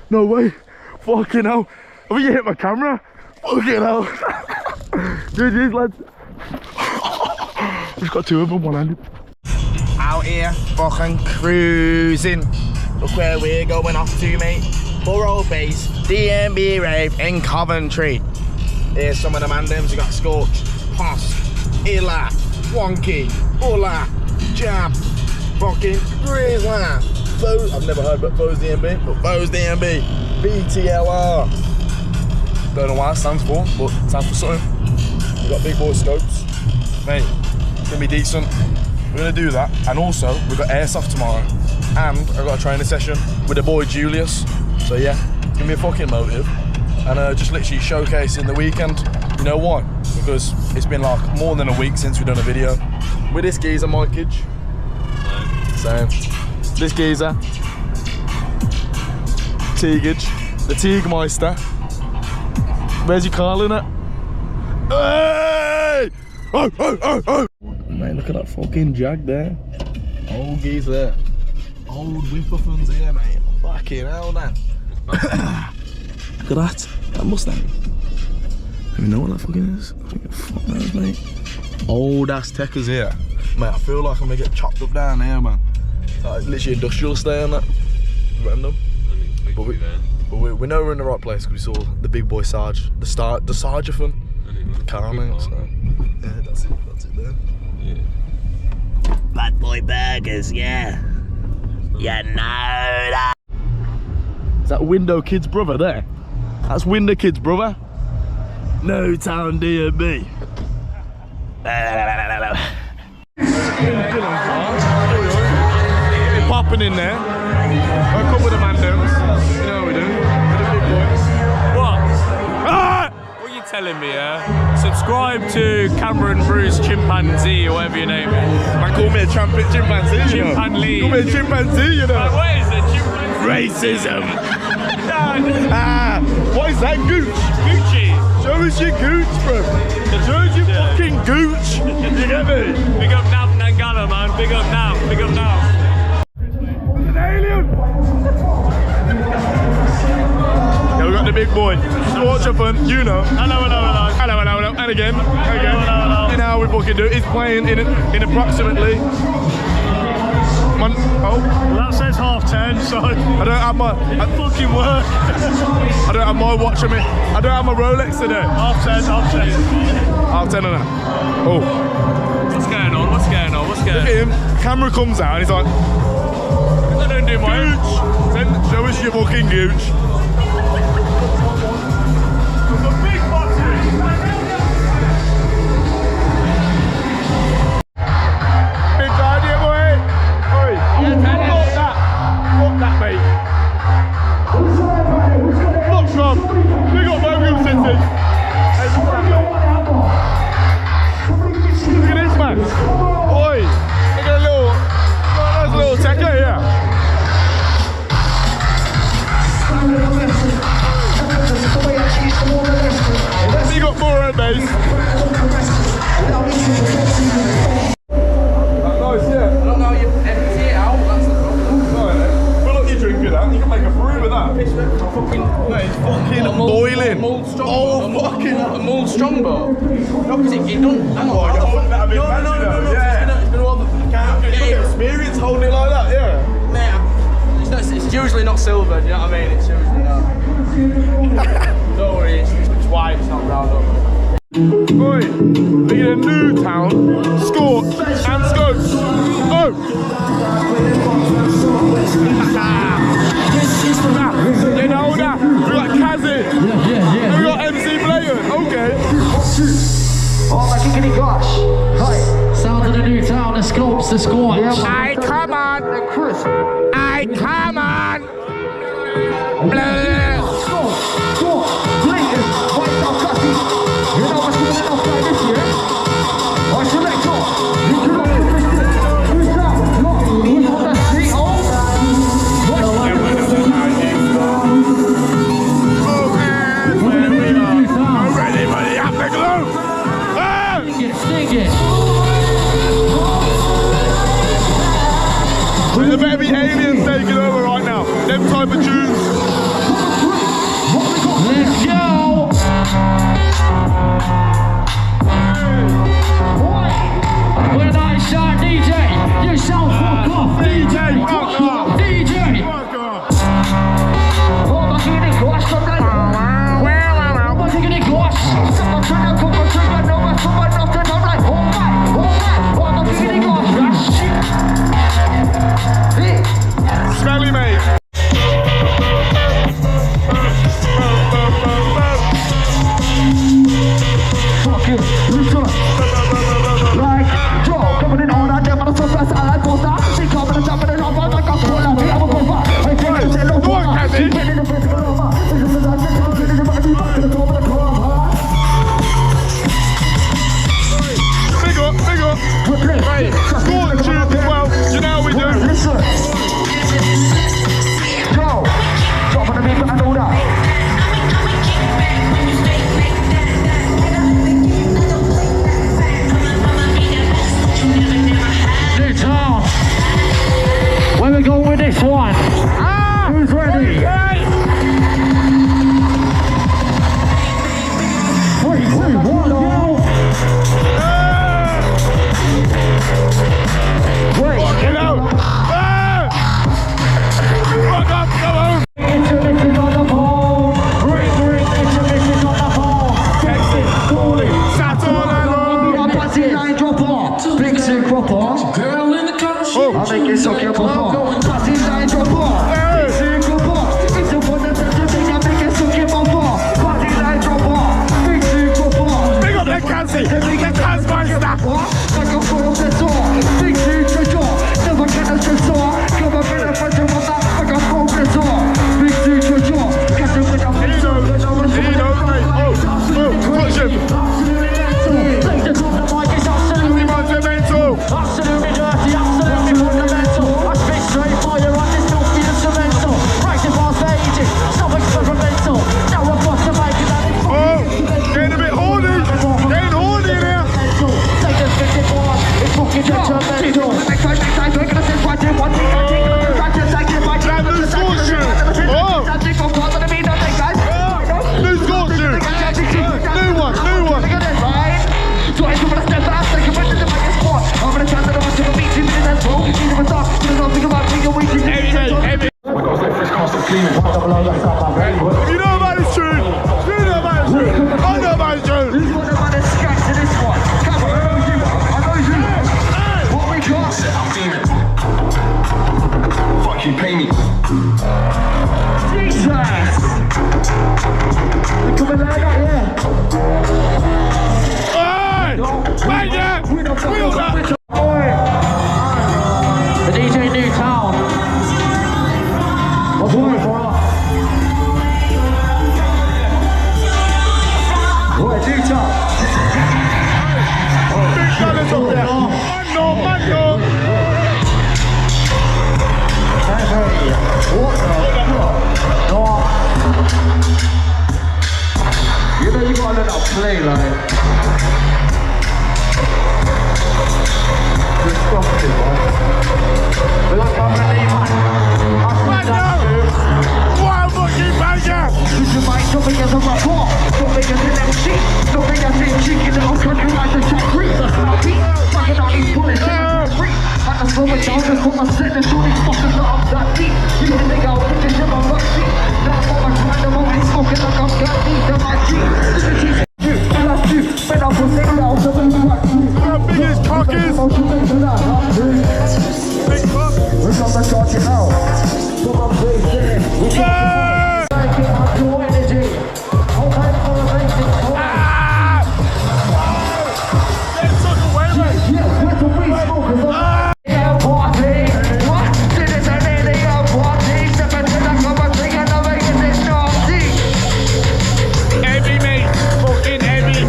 No way. Fucking hell. I think you hit my camera. Fucking hell. GG's, lads. Just got two of them one-handed. Out here, fucking cruising. Look where we're going off to, mate. Borough Base, DMB Rave in Coventry. Here's some of the mandems. We got Scorch, Poss, Illa, Wonky, Ulla, Jab, fucking Grizzler. I've never heard about Foes DMB, but Foes DMB, BTLR. Don't know what it stands for, but it stands for something. We've got big boy scopes. Mate, it's gonna be decent. We're gonna do that. And also, we've got Airsoft tomorrow. And I've got a training session with the boy Julius. So yeah, it's gonna be a fucking motive. And just literally showcasing the weekend. You know why? Because it's been like more than a week since we've done a video. With this geezer, Mikage. Same. This geezer. Teagage. The Teagmeister. Where's your Carl in it? Hey! Oh, oh, oh, oh! Mate, look at that fucking jag there. Old geezer there. Old whipperfuns here, mate. Fucking hell, man. Look at that. That Mustang. Do you know what that fucking is? I think fuck knows, mate. Old ass techers here. Mate, I feel like I'm gonna get chopped up down here, man. It's like literally industrial estate and that. Random. But we know we're in the right place because we saw the big boy Sarge, the Sarge-a-fun car, mate. So yeah, that's it there. Yeah. Bad boy burgers, yeah. Yeah, know that. Is that Window Kid's brother there? That's Window Kid's brother. No Town DMB. Popping in there. A couple of the mandems. You know what we do. We're the big boys. What? Ah! What are you telling me, Subscribe to Cameron Bruce Chimpanzee or whatever your name is. Man, call me a chimpanzee. Chimpanzee. Call me a chimpanzee, you know. What is it? Chimpanzee? Racism. What is that? Gooch? Gucci. Show us your gooch, bro. Show us your fucking gooch. You get me? Big up Nav Nangala, man. Big up Nav. Big up Nav. There's an alien. Yeah, we got the big boy. Scorch-a-fun, you know. Hello, hello, hello. Hello, hello, hello. And again. Hello, hello. You know how we fucking do it. He's playing in approximately. Oh. Well, that says 10:30, so I don't have my fucking work. I don't have my watch on me. I don't have my Rolex today. 10:30. 10:30 and that. Oh. What's going on? What's going on? What's going on? Look at him. Camera comes out and he's like, I don't do my own. gooch. Show us your fucking gooch. Big boxes. Big idea, boy. Oi. Fuck that, mate. Look, Rob. Big up Birmingham City. Hey, look at that, mate. Look at this, man. Oi. Look at a little tecker here. Big up Borough Base. Nice, yeah. I don't know, you empty it out, that's the problem. Fill up your drink with that, you can make a brew with that. Mate, it's fucking boiling. Mold strong. Oh, fucking. A mold strong bar. No, because it don't. Hang on. I wouldn't have been fancy though. Yeah. It's gonna over. Experience holding it like that, yeah. Mate, it's usually not silver, do you know what I mean? It's usually not. Don't worry, it's white, it's not round up. Oi, look at a new town, Scorch and Scopes. Oh! You know that? We got Kazzy. And we got MC Blatant. Okay. Oh my giggity gosh. Hi. Sound of the new town, the Scopes, the Scorch. Aye, come on. Chris. Aye, come on. Blah. Scorch, Blatant, White Dog Coffee. You know what's going on outside this year? Our selector. You can look at this. Who's that? Look, who's on the street? Oh, Where we are. I'm ready for the afterglow. sting it. There better be aliens taking over right now. Them type of tunes. Let's go. When I shout DJ, you shout fuck off. DJ, fuck off. DJ. Fuck off. Oh, I'm getting gosh, I'm like, I'm getting gosh. Someone trying to come on, trigger, no one, someone nothing. I'm like, oh my, I'm getting gosh. Smelly, mate. Fuck it, listen. Like, Joe, coming in on that, I'm gonna so fast, I like both that. She coming and jumping and I'm like a fool, I'm a go back. I can't say no more. She get in the physical over. This is the dance, get in the body, back to the top of the club. Big up, big up. Right, score the tunes as well. You know how we do. Listen. Joe, drop on the beat, I know that. New town. Where we go with this one? Who's ready? 3, 2, 1, go! Wait, Get out. Fuck up, come on. intermission on the phone. Ring, intermission on the phone. Text it, call it. Saturn. Passy line dropper. Big sick dropper. Oh. I'll make it suck your papa. Passy line dropper. Big sick dropper. It's the one that's the thing that make it suck your papa. Passy line dropper. Big sick dropper. Big up that Cassie. The Casmeister. Like a fool of the door. Big sick treasure. Never get a treasure. Come up in a bunch of mother. Like a fool of the door. Big sick treasure. Catch him with a He knows, mate. Oh, watch him. Take the top of the mic, it's absolutely Monumental. absolutely dirty, absolutely fundamental. I spit straight fire on this don't feel instrumental. Practice past ages, so experimental. Now I'm about to make it that it's Oh, getting a bit horny. Getting horny in here. take the 51, it's fucking detrimental. Grab loose caution. Oh, loose caution. New one. Heavy. If you know about this tune, you know about this tune. I know about this tune. Fuck you, pay me. Hey! Right there! Wheel that! The DJ New Town. What's going for us? Right, New Town. Big fellas up there. Mando. Hey, what the fuck? No. You know you gotta let that play, like. Disgusting, man. We're not coming to leave, man. Mando! Wild fucking banger! Use your mind, don't make us a rapport. Don't make us an MC. Don't make us a chicken little country like the Jack Reed. That's not beat. Fucking all these bullets, free. I can slow it down, just put my set and show these fuckers not up that deep. You don't think I'll put this in my butt seat. Now I'm on my grind, I'm only smoking like I'm got deep in my G. You, last you, but I'm for sale out, so then you watch me. The biggest cock is. Big fuck. We're gonna start it now. So I'm facing. Hey! Like it, I'm your energy. Hold tight for a basic. Ah! Get took away, mate. Yeah, with the weed smokers on. Yeah, party. What? This is an alien party. Step into the cover, drink another, get this naughty. Heavy, mate. Fucking heavy.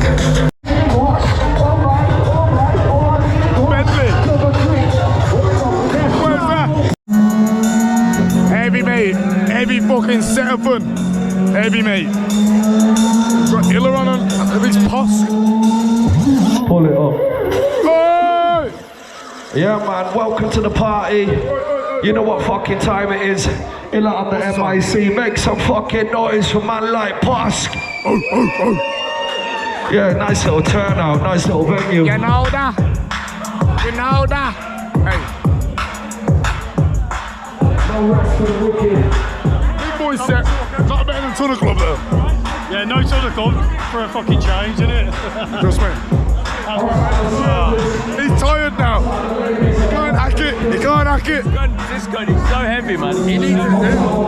Bentley. Where's that? Heavy, mate. Heavy fucking set of fun. Heavy, mate. Got aileron on his post. Pull it up. Oh! Yeah, man, welcome to the party. You know what fucking time it is? In on the MIC, make some fucking noise for man like Pusk. Yeah, nice little turnout, nice little venue. You know that. Hey. No rest for the wicked. Big boy set. Not better than Tunnel Club though. Yeah, no Tunnel Club for a fucking change, isn't it? Trust me. He's tired now. You can't hack it. You can't hack it. This guy is so heavy, man. He needs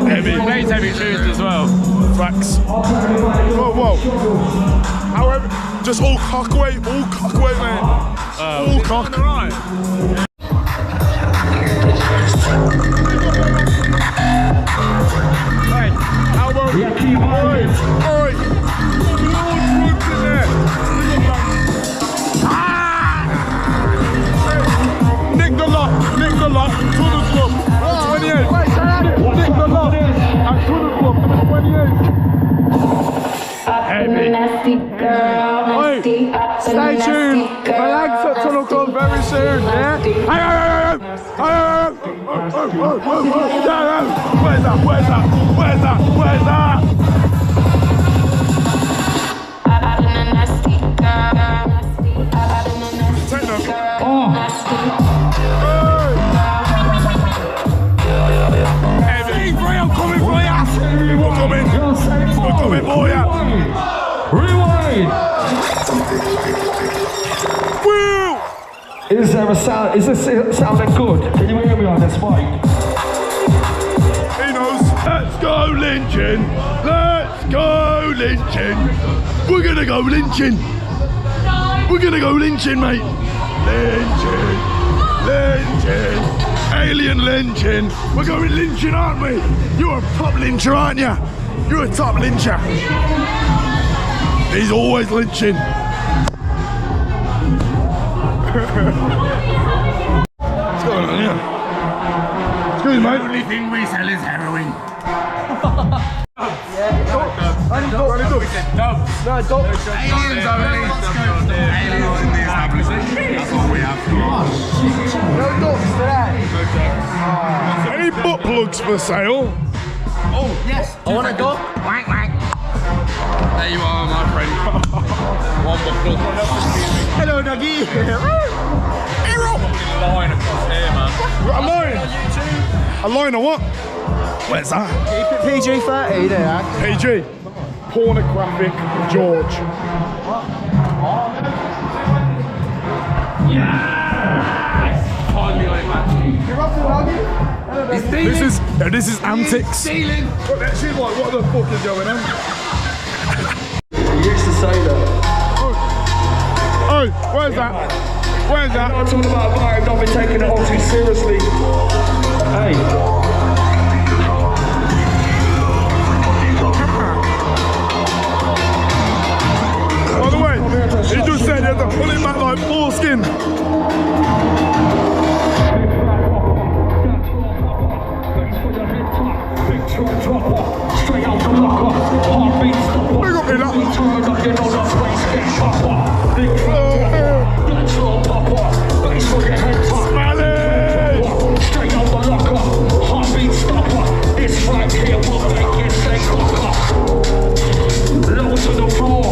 heavy. He needs heavy shoes as well. Facts. Whoa. However, just all cock weight, man. All cock. Right. Hey, how about Yeah, keep on. Oi. Lord Woods in there. Nick the lot, Tunnel Club, 28. Nick the lot, at Tunnel Club, 28. Heavy. Oi, stay tuned for lags at Tunnel Club very soon, yeah? Where's that? Techno. Hey, Frey, I'm coming for ya. We're coming for ya. Rewind. Woo! Is there a sound? Is this sounding good? Can you hear me on this mic? He knows. Let's go lynching. We're gonna go lynching. Mate. Lynching. Alien lynching. We're going lynching, aren't we? You're a top lyncher, aren't you? You're a top lyncher. He's always lynching. What's going on here? Excuse me, mate. The only thing we sell is heroin. Aliens only. Aliens in the establishment. That's what we have. No ducks today. Any butt plugs for sale? Oh, yes. I want a duck. Wank. There you are, my friend. One butt plug. Hello, doggy. Line across here, man. A line? A line of what? Where's that? Keep it PG-13 there. PG. Pornographic George. This is antics. But she's like, what the fuck is going on? You used to say that. Oh, where's that? I'm talking about a vibe, not been taking it all too seriously. Hey. By the way, he just said he had to pull it back like foreskin. Straight out the locker, heartbeat stopper. Big up me that. Turn up, you know that space get proper. Big that's your popper. Thanks for your head top. Straight out the locker, heartbeat stopper. This right here will make you say cocker. Low to the floor.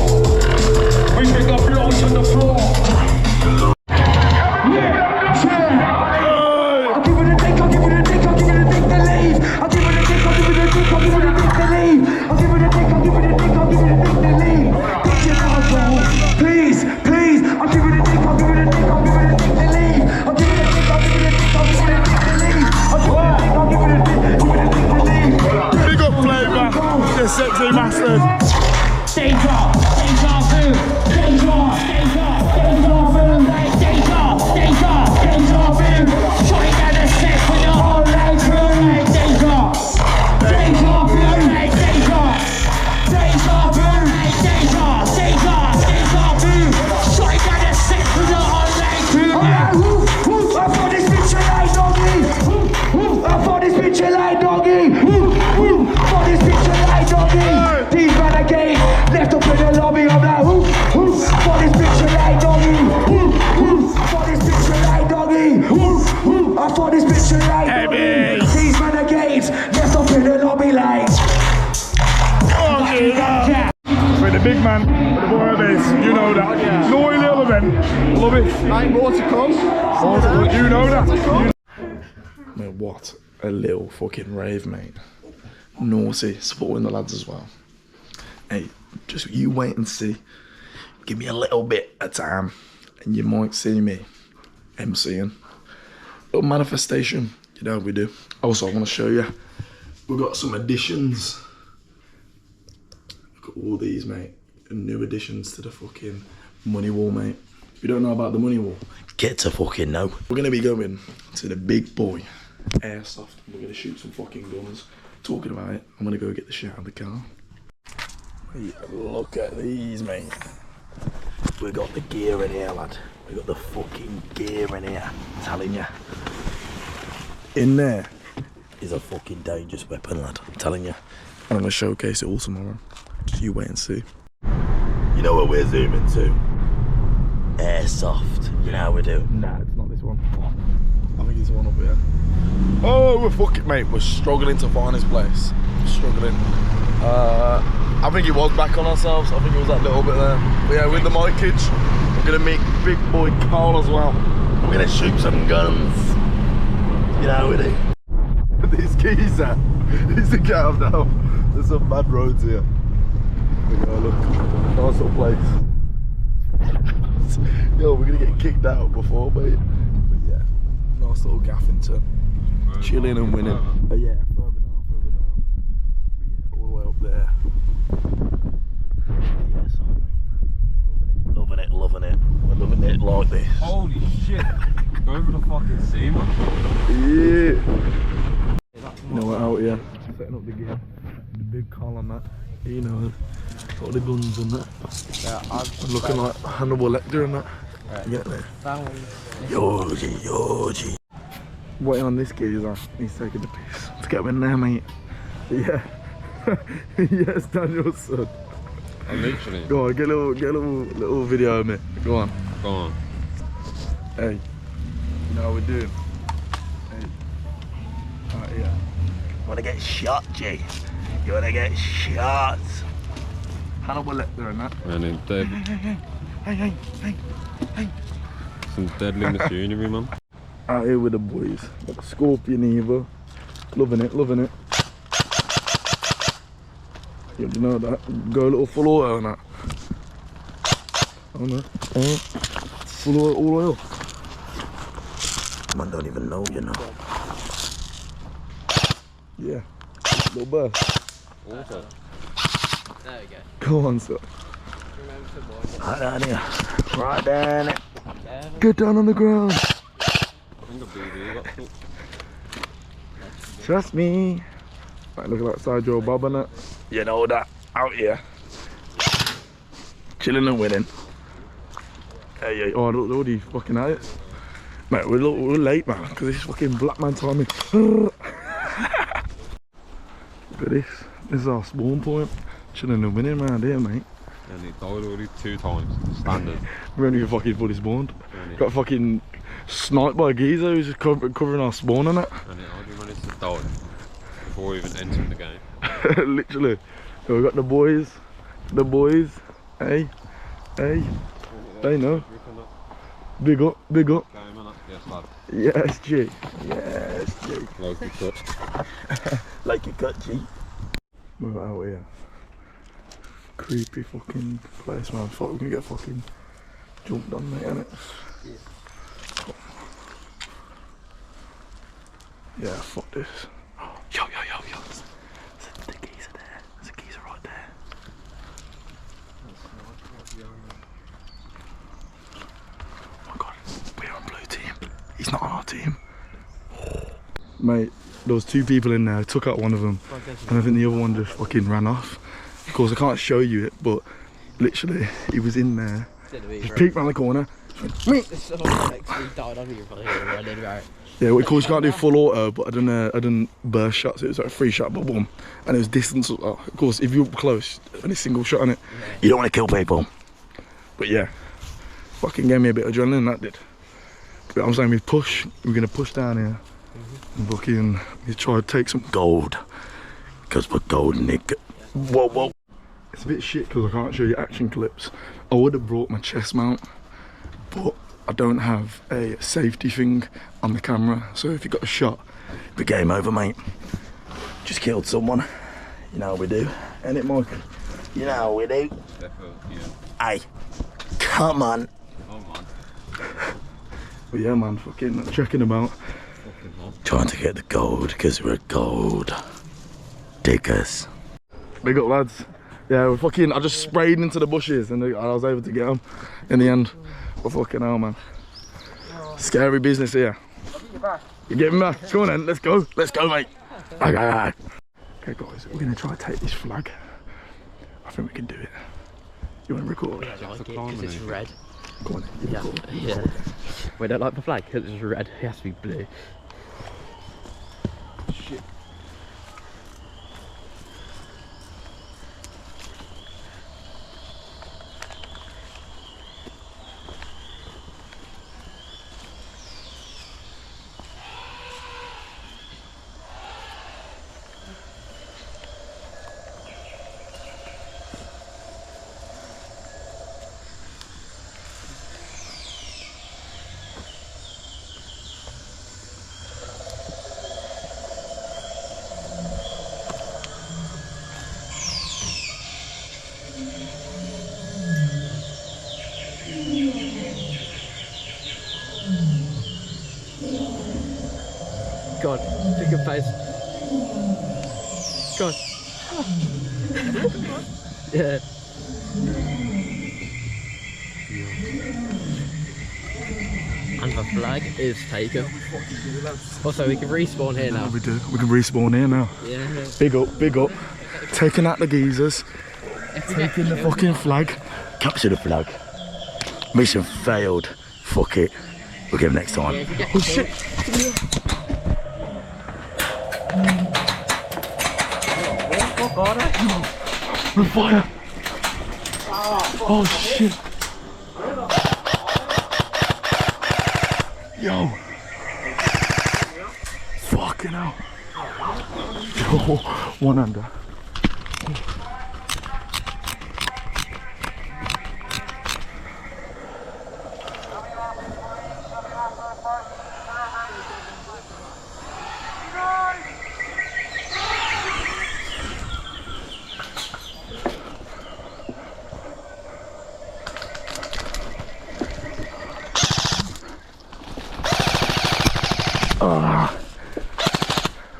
We bring up low to the floor. Sexy massive. Deja vu. Shutting down the set for the whole leg crew. Deja vu. Shutting down the set for the whole leg crew. I thought this bitch alive, doggy. These renegades left up in the lobby. I'm like, for this bitch alive, doggy. For this bitch alive, doggy. I thought this bitch alive, doggy. You know that. Naughty little event. Love it. Ain't more to come. You know that. Mate, what a little fucking rave, mate. Naughty, supporting the lads as well. Hey, just you wait and see. Give me a little bit of time and you might see me MCing. Little manifestation, you know we do. Also, I want to show you, we've got some additions. Look at all these, mate. New additions to the fucking money wall, mate. If you don't know about the money wall, get to fucking know. We're going to be going to the big boy Airsoft. We're going to shoot some fucking guns. Talking about it, I'm going to go get the shit out of the car. Mate, look at these, mate. We got the gear in here, lad. We got the fucking gear in here. I'm telling you. In there is a fucking dangerous weapon, lad. I'm telling you. And I'm gonna showcase it all tomorrow. Just you wait and see. You know what we're zooming to? Airsoft. You know how we do? Nah, it's not this one. I think it's one up here. Oh, we're fucking, mate. We're struggling to find this place. Struggling. I think it was back on ourselves. I think it was that little bit there. But yeah, with the mic kids, we're gonna meet big boy Carl as well. We're gonna shoot some guns. You know how we do. These geezer, he's a calm now. There's some mad roads here. There we go, look. Nice little place. Yo, we're gonna get kicked out before, mate. But yeah, nice little Gaffington. Chilling and winning. But yeah, further down. But yeah, all the way up there. Loving it. We're loving it like this. Holy shit. Go over the fucking sea, man. Yeah. You know what, out here, setting up the gear. The big call on that. You know, got the guns and that. Yeah, I'm looking like Hannibal Lecter and that. Right. You get there? Yoji. Waiting on this geezer. He's taking the piss. Let's get in there, mate. Yeah. Yes, Daniel's son. I'm literally. Go on, get a little video of me. Go on. Go on. Hey, you know how we're doing? Hey. Right here. Wanna get shot, G? You wanna get shot? Hannibal Lecter and that. And then dead. Hey. Some deadly machinery, man. Out here with the boys. Got the Scorpion Evo. Loving it. You know that. Go a little full oil on that. Oh no. Full oil, all oil. Man, don't even know, you know. Yeah. Little burst. Also. There we go. Go on, sir. Remember the boy. Right down here. Right down it. Get down on the ground. I think a BB got took. Trust me. Right, looking like Sideshow Bob and that. You know that. Out here. Chilling and winning. Hey, oh, look, all these fucking at it. Mate, we're late, man, because it's fucking black man timing. Look at this. This is our spawn point. Chilling and winning around here, mate. And he died already 2 times. Standard. We're only fucking fully spawned. Got fucking sniped by a geezer who's just covering our spawn and that. And it already managed to die before even entering the game. Literally. So we got the boys. Hey. They know. Big up. Game, innit? Yes, lad. Yes, G. Like you cut. Like you cut, G. We're out here. Creepy fucking place, man. Fuck, we're gonna get fucking jumped on, mate, innit? Yeah, fuck this. Yo. The geezer there. There's a geezer right there. Oh my god, we're on blue team. He's not on our team. Mate, there was 2 people in there. I took out one of them, and I think the other one just fucking ran off. Of course, I can't show you it, but literally, he was in there. He peeked around the corner. Yeah, of course you can't do full auto, but I done burst shots. It was like a 3-shot boom, and it was distance. Of course, if you're up close, only single shot on it, you don't want to kill people. But yeah, fucking gave me a bit of adrenaline, that did. But I'm saying we're gonna push down here, and fucking we try to take some gold, because we're gold, nigga. Whoa. It's a bit shit because I can't show you action clips. I would have brought my chest mount, but I don't have a safety thing on the camera. So if you got a shot, the game over, mate. Just killed someone. You know how we do. Ain't it, Mike? You know how we do. Hey, come on. But yeah, man, fucking checking about. Trying to get the gold because we're gold diggers. Big up, lads. Yeah, we're fucking. I just sprayed into the bushes and I was able to get them in the end. But fucking hell, man. Scary business here. You get me back? Come on then, let's go. Let's go, mate. Okay, guys, we're gonna try to take this flag. I think we can do it. You want to record? I like it because it's red. Go on, you record. Yeah. We don't like the flag because it's red. It has to be blue. Shit. God, pick a face. God. Yeah. And the flag is taken. Also, we can respawn here now. We do. We can respawn here now. Yeah. Big up, big up. Taking out the geezers. Taking the fucking flag. Capture the flag. Mission failed. Fuck it. We'll get him next time. Oh shit. We're on fire. Oh shit. Yo. Fucking hell. Yo, one under.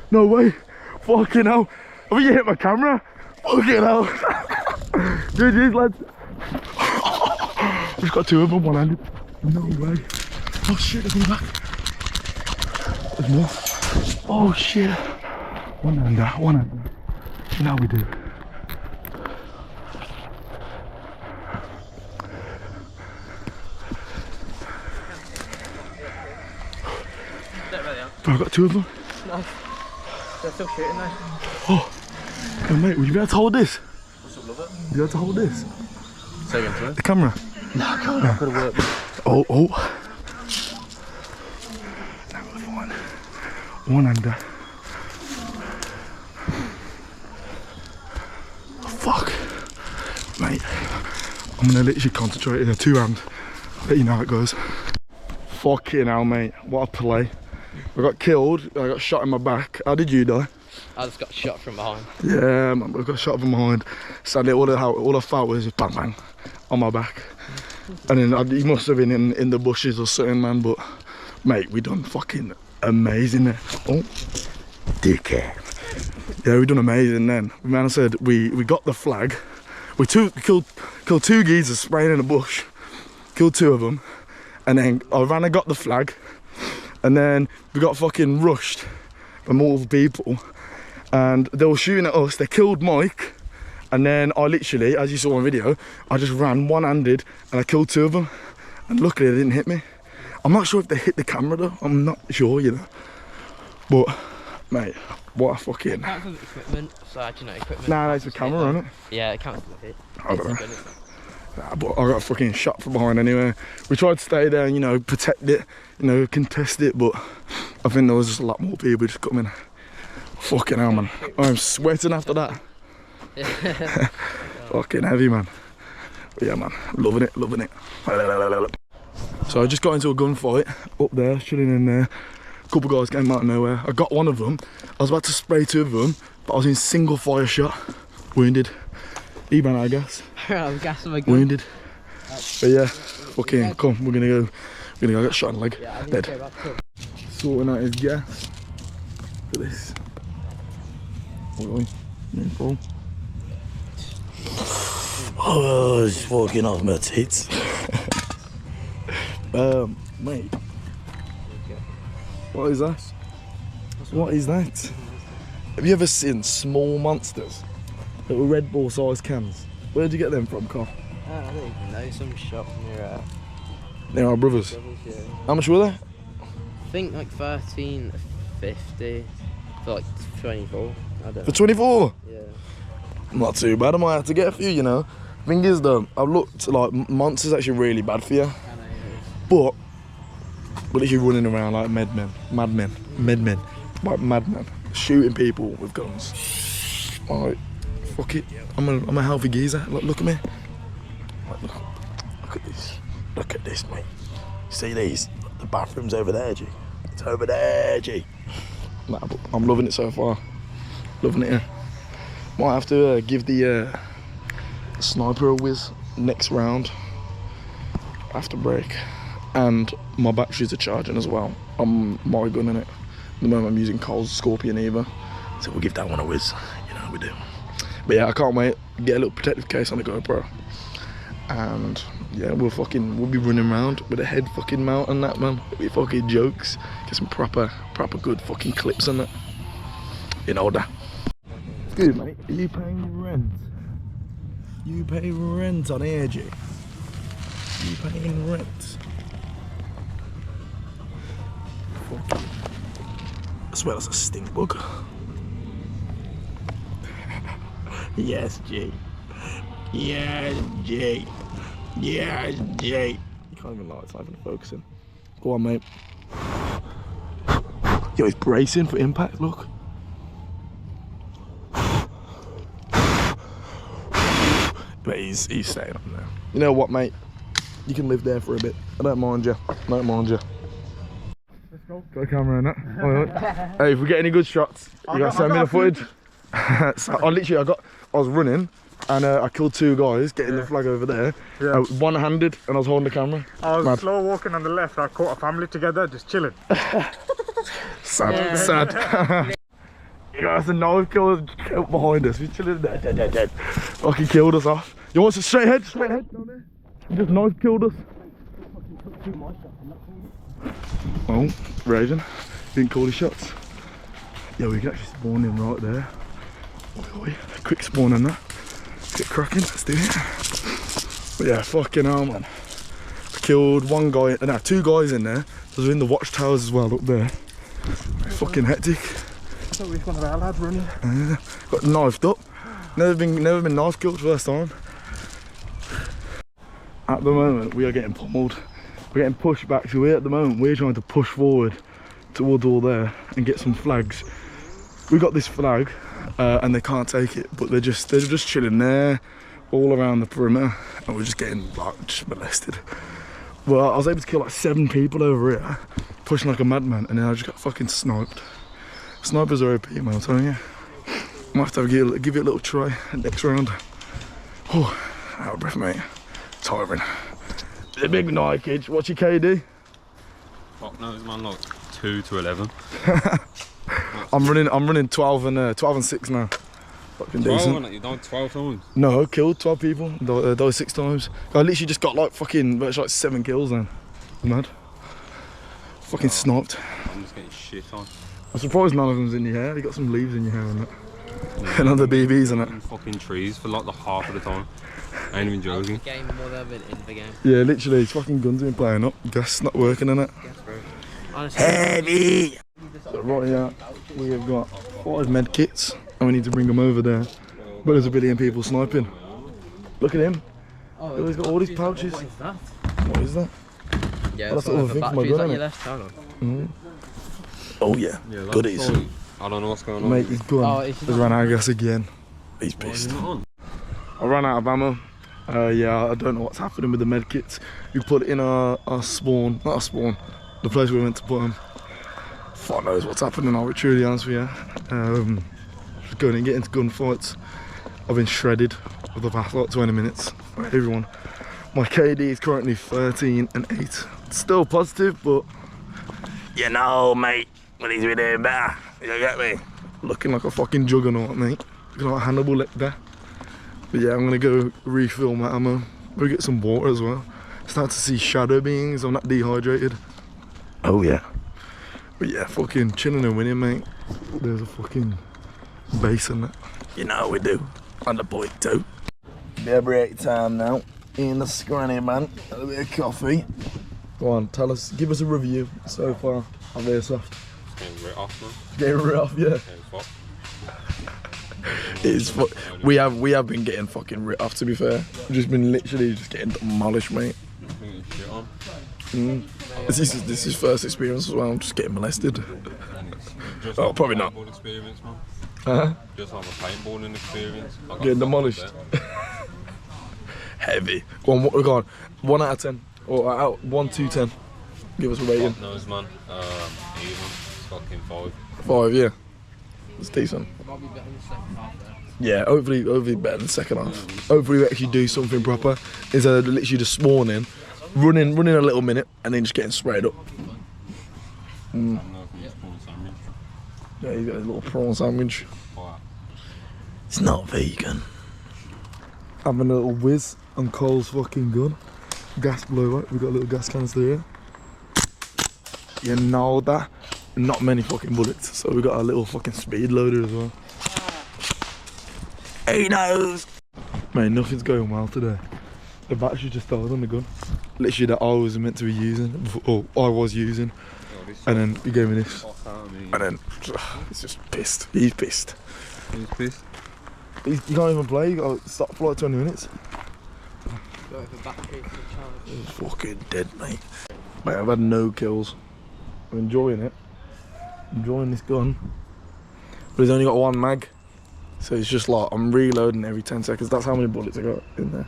No way. Fucking hell. I think you hit my camera. Fucking hell. GG's, lads. We've got two of them one-handed. No way. Oh shit, they're coming back. There's more. Oh shit. One-hander, one-hander. Now we do. I've got two of them. No. They're still shooting though. Oh, hey, mate, would you be able to hold this? What's up, love it? Would you be able to hold this? Say again, sorry? The camera. No, I can't. I've got to work. Oh, oh. Now we're fine. One under. Oh, fuck. Mate, I'm gonna literally concentrate in a two-hand. Let you know how it goes. Fucking hell, mate. What a play. I got killed, I got shot in my back. How did you die? I just got shot from behind. Yeah, man, I got shot from behind. Sadly, all I felt was just bang bang on my back. And then he must have been in the bushes or something, man. But, mate, we done fucking amazing there. Oh, dickhead. Yeah, we done amazing then. Man, I said we got the flag. We killed two geezers spraying in a bush. Killed two of them. And then I ran and got the flag. And then we got fucking rushed by multiple people and they were shooting at us. They killed Mike, and then I literally, as you saw on video, I just ran one-handed and I killed two of them, and luckily they didn't hit me. I'm not sure if they hit the camera though, I'm not sure, you know. But mate, what a fucking... It counts as equipment, so actually not equipment. Nah, that's the camera, isn't it? Yeah, it counts as a hit. I don't know. Nah, but I got fucking shot from behind anyway. We tried to stay there and, you know, protect it, you know, contest it, but I think there was just a lot more people just coming. Fucking hell, man. I'm sweating after that. Fucking heavy, man. But yeah, man, loving it, loving it. So I just got into a gunfight up there, chilling in there. A couple guys came out of nowhere. I got one of them. I was about to spray 2 of them, but I was in single fire shot. Wounded. Eban, I guess. Wounded. But yeah, fucking come, we're gonna go get shot in the leg. Yeah, Dead. Sorting out his gas. Look at this. Oi. Oh, it's walking off my tits. Mate. What is that? What is that? Have you ever seen small monsters? Little Red Bull sized cans. Where'd you get them from, Carl? I don't even know, some shop near They're our brothers. yeah. How much were they? I think like 13.50 for like 24. I don't For know. 24? Yeah. Not too bad. I might have to get a few, you know. Thing is though, I've looked, like, monsters actually really bad for you. But if you're running around like madmen, like madmen, shooting people with guns. Like, fuck it. I'm a healthy geezer. Look at me. Look at this. Look at this, mate. See these? The bathroom's over there, G. It's over there, G. Nah, but I'm loving it so far. Loving it. Yeah. Might have to give the sniper a whiz next round after break. And my batteries are charging as well. I'm my gun in it. At the moment I'm using Cole's Scorpion Eva. So we'll give that one a whiz. You know how we do. But yeah, I can't wait. Get a little protective case on the GoPro. And yeah, we'll be running around with a head fucking mount and that, man. It'll be fucking jokes. Get some proper good fucking clips on it. You know that. Good, mate. Are you paying rent? You pay rent on air, G. You paying rent? I swear that's a stink bug. Yes, G. Yes, G. Yes, G. You can't even lie, it's not even focusing. Go on, mate. Yo, he's bracing for impact, look. But he's staying up there. You know what, mate? You can live there for a bit. I don't mind you. I don't mind you. Let's go. Got a camera in that. Right. Hey, if we get any good shots, you gotta send me the footage. So I was running and I killed 2 guys getting the flag over there. Yeah. One-handed and I was holding the camera. I was Mad. slow walking on the left. I caught a family together, just chilling. Sad, sad. You guys, the knife killer behind us. We're chilling there, dead. Fucking killed us off. You want some straight head? Down there. He just knife killed us. Oh, Raven. Didn't call his shots. Yeah, we can actually spawn in right there. Quick spawn in there. Get cracking, let's do it. But yeah, fucking hell, man. I killed 1 guy, no, 2 guys in there. Those are in the watchtowers as well, up there. Fucking hectic. So we've one of our lads running. Got knifed up. Never been knife killed first time. At the moment, we are getting pummeled. We're getting pushed back. So at the moment, we're trying to push forward towards all there and get some flags. We got this flag, and they can't take it, but they're just chilling there, all around the perimeter, and we're just getting like just molested. Well, I was able to kill like 7 people over here, pushing like a madman, and then I just got fucking sniped. Snipers are OP, man, I'm telling you. Might have to give it a little try next round. Oh, out of breath, mate. Tiring. The big night, kids. What's your KD? Fuck knows, man. Like 2 to 11. I'm running 12 and 6 now. Fucking 12, decent. you died 12 times. No, killed 12 people. Died 6 times. I literally just got like fucking like 7 kills then. Mad. Fucking sniped. I'm just getting shit on. I'm surprised none of them's in your hair. You got some leaves in your hair and that. Yeah. And other BBs and that. Fucking trees for like the half of the time. I ain't even joking. Game more than in the game. Yeah, literally, it's fucking guns been playing up. Gas not working in it. Honestly, Heavy! So right here, we have got 5 med kits and we need to bring them over there. But there's a billion people sniping. Look at him. Oh, he's got all these pouches. What is that? What is that? Yeah, that's all the thing for my gun, your left hand. Oh yeah, goodies. I don't know what's going on. Mate, his gun has run out of gas again. He's pissed. I ran out of ammo. Yeah, I don't know what's happening with the med kits. We put it in our spawn, not our spawn, the place we went to put them. Fuck knows what's happening, I'll be truly honest with you. Just going and getting into gunfights. I've been shredded for the past like 20 minutes. Right, everyone. My KD is currently 13 and 8. Still positive, but you know, mate, when he's been doing better, you get me? Looking like a fucking juggernaut, mate. Looking like Hannibal Lecter. But yeah, I'm gonna go refill my ammo. Go get some water as well. Start to see shadow beings. I'm not dehydrated. Oh yeah. But yeah, fucking chilling and winning, mate. There's a fucking base in that. You know how we do. On the point too. Bit of break time now. In the scranny, man. A bit of coffee. Go on, tell us, give us a review so far of Airsoft. Getting rid off, man. Getting rid off, yeah. It's we have been getting fucking rid off, to be fair. We've just been literally just getting demolished, mate. This is his first experience as well. I'm just getting molested. Oh, probably not. Experience, man. Huh? Just have a paintballing experience. Getting demolished. Heavy. Go on, go on. 1 out of 10. Or out 1 to 10. Give us a rating. God knows, man. Even. It's fucking 5. 5, yeah. It's decent. Yeah, hopefully better than the second half. Hopefully we actually do something proper instead of literally just spawning, running a little minute and then just getting sprayed up. Yeah, he's got a little prawn sandwich. It's not vegan. Having a little whiz on Cole's fucking gun. Gas blowout. We've got a little gas canister here. You know that. Not many fucking bullets, so we got a little fucking speed loader as well. He knows. Mate, nothing's going well today. The battery just died on the gun. Literally that I was meant to be using, or I was using, and then he gave me this. And then he's just pissed. He's pissed. He's pissed. You can't even play. You got to stop for like 20 minutes. He's fucking dead, mate. Mate, I've had no kills. I'm enjoying it. Enjoying this gun. But he's only got 1 mag. So it's just like, I'm reloading every 10 seconds. That's how many bullets I got in there.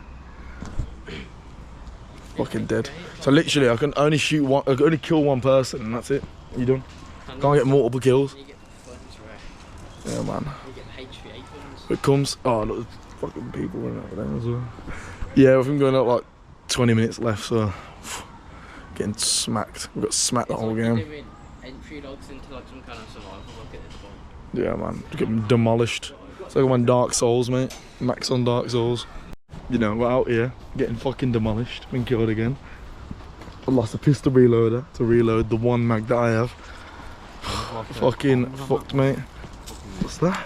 Fucking dead. So literally, I can only shoot one, I can only kill 1 person and that's it. You done? Can't get multiple kills. Yeah, man. It comes, oh look, there's fucking people running out of them as well. Yeah, we've been going up like 20 minutes left, so getting smacked. We got smacked the whole game. Entry logs into like some kind of survival look at this point. Yeah, man, getting demolished. It's like when Dark Souls, mate. Max on Dark Souls. You know, we're out here getting fucking demolished. Been killed again. I lost a pistol reloader to reload the 1 mag that I have. Fucking fucked, mate. What's that?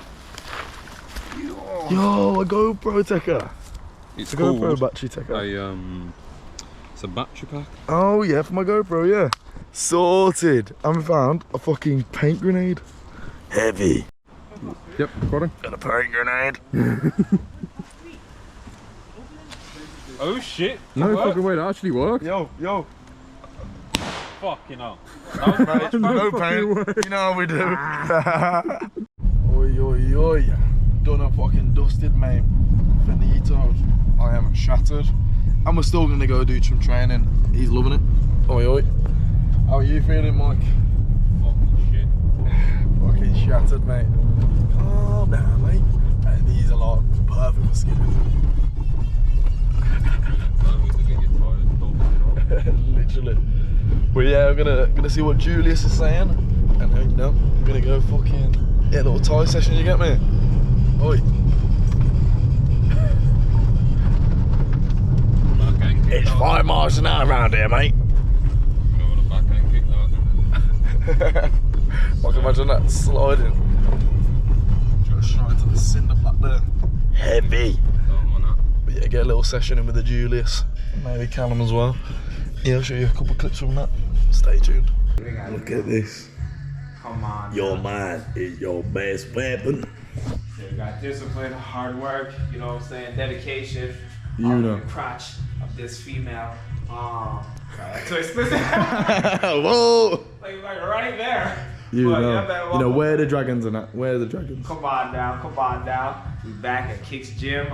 Yo, a GoPro taker. It's a GoPro battery taker. It's a battery pack. Oh yeah, for my GoPro, yeah. Sorted. I found a fucking paint grenade. Heavy. Yep, got it. Got a paint grenade. Oh shit. No fucking way, that actually worked. Yo. Fucking hell. No paint. You know how we do. Oi. Done a fucking dusted, mate. Finito. I am shattered. And we're still gonna go do some training. He's loving it. Oi. How are you feeling, Mike? Fucking shit. Fucking shattered, mate. Calm down, mate. And these are like perfect for skidding. Literally. But yeah, I'm gonna see what Julius is saying. And you know, I'm gonna go fucking a little tie session, you get me? Oi. It's 5 miles an hour around here, mate. I can imagine that sliding. Just right into the cinder flat there. Heavy. But yeah, get a little session in with the Julius. Maybe Callum as well. Yeah, I'll show you a couple of clips from that. Stay tuned. Look at this. Come on. Your mind is your best weapon. So you got discipline, hard work, you know what I'm saying, dedication. You know. The crotch of this female. Too explicit. Whoa. like right there. You But, know. yeah, man, You know, welcome. where are the dragons and that? Where are the dragons? Come on down. We back at Kicks Gym.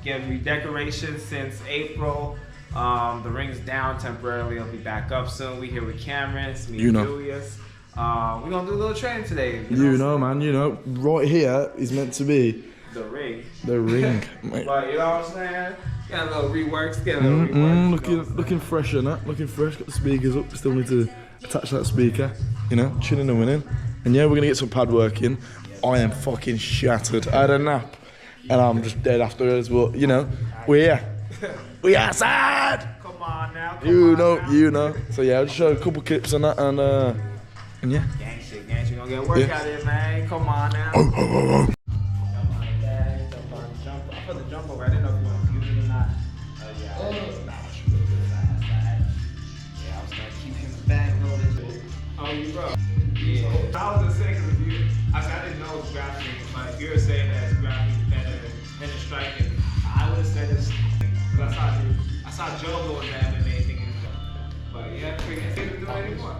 Getting redecoration since April. The ring's down temporarily. It'll be back up soon. We here with Cameron, it's me and Julius. We're gonna do a little training today. You know, man. You know, right here is meant to be the ring. the ring. Mate. But you know what I'm saying? Get a little reworks. Get a little reworks. Looking fresh and that. Looking fresh. Got the speakers up. Still need to attach that speaker. You know, chilling and winning. And yeah, we're gonna get some pad work in. I am fucking shattered. I had a nap, and I'm just dead afterwards. But you know, we're here. We outside. Come on now. You know. So yeah, I'll just show a couple clips on that, and yeah. Gang shit. Gonna get a workout in, man. Come on now. Oh. Jump on. I put the jump over. I didn't know if you want to use it or not. Yeah, I was gonna keep him back loaded. Oh, you bro. Yeah. I was just saying, because if you, I didn't know it was grappling, but if you were saying that it's grappling better than striking, I would have said this. I saw Joe go with the MMA thing. But yeah, we can't do it anymore.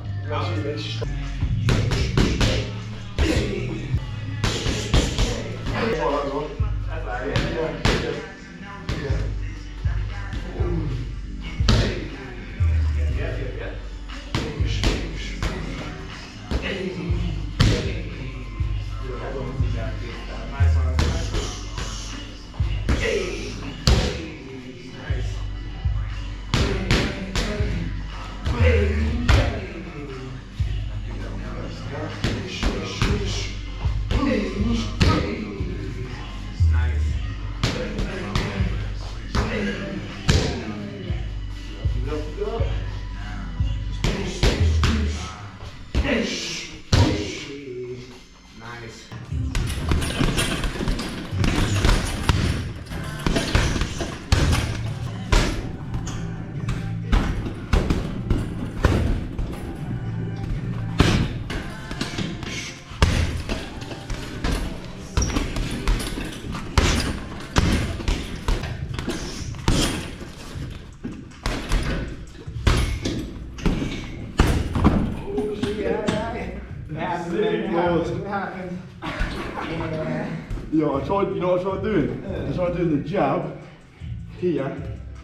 Yo, I tried. You know what I tried doing? I tried doing the jab here,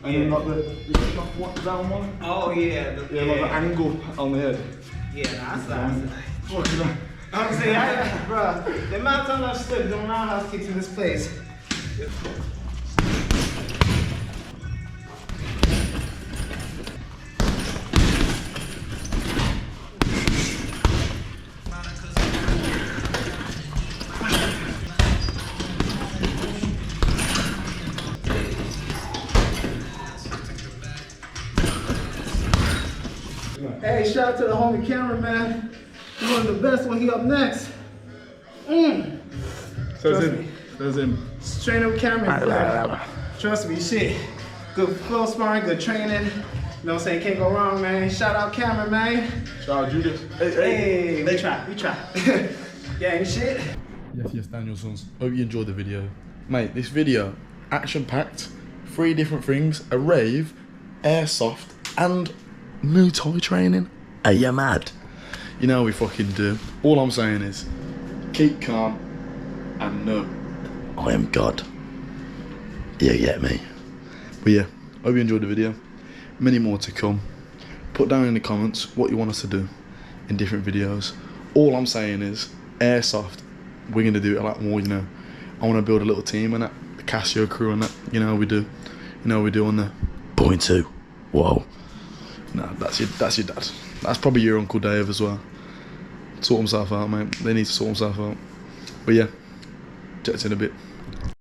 and then like the shot one down one. Oh yeah. Like the angle on the head. Yeah, that's nice. I'm saying, bro, the amount of time I've slipped on roundhouse kicks in this place. Hey, shout out to the homie cameraman. He's one of the best when he up next. So there's him. Training with camera. Trust me, shit. Good flow sparring, good training. You know what I'm saying? Can't go wrong, man. Shout out camera, man. Shout out Julius. Hey, we try. Gang shit. Yes, Danielsons. Hope you enjoyed the video. Mate, this video, action-packed, 3 different things, a rave, airsoft, and Muay Thai training. Are you mad? You know we fucking do. All I'm saying is, keep calm and know I am God. You get me? But yeah, hope you enjoyed the video. Many more to come. Put down in the comments what you want us to do in different videos. All I'm saying is, airsoft, we're gonna do it a lot more, you know. I wanna build a little team and that, the Casio crew and that, you know how we do. You know how we do on the .2. Whoa. No, that's your dad. That's probably your Uncle Dave as well. Sort himself out, mate. They need to sort himself out. But yeah, jets in a bit.